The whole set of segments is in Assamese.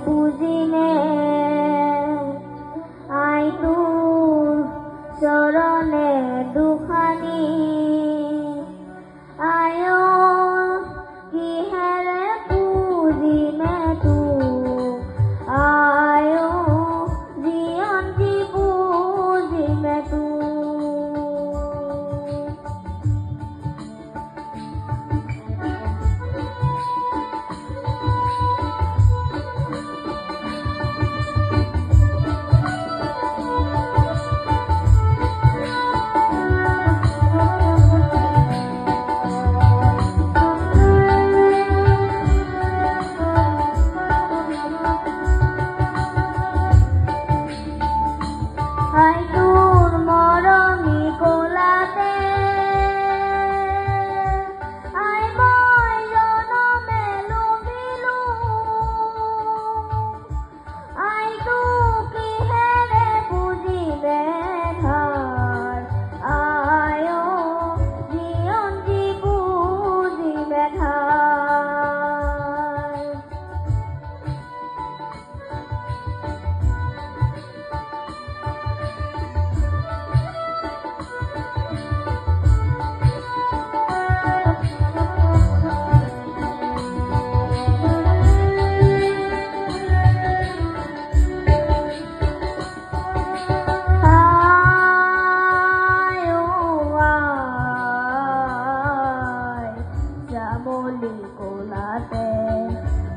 পুজিনে আই তোৰ চৰণে দুখানি আয় কিহেৰে পুজিমে তোক আয় জীৱন যি পুজিমে তোক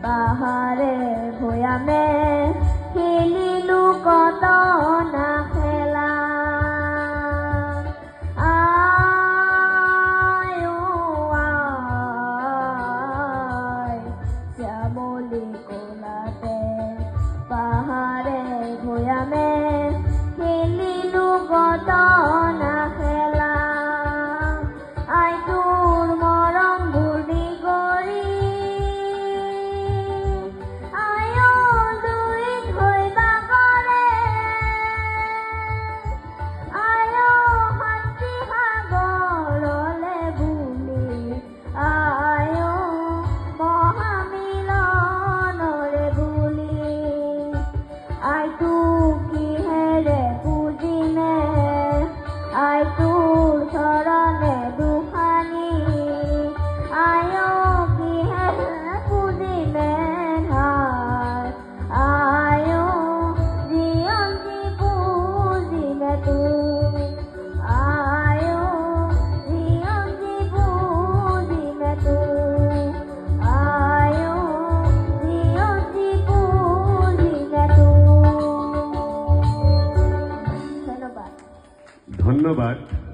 পাহাৰে ভৈয়ামে খেলিলো কত না খেলা আই শ্যামলি কোলাতে পাহাৰে ভৈয়ামে খেলিলো কত না খেলা আই তোৰ মৰম বুদ্ধি কৰি ধন্যবাদ।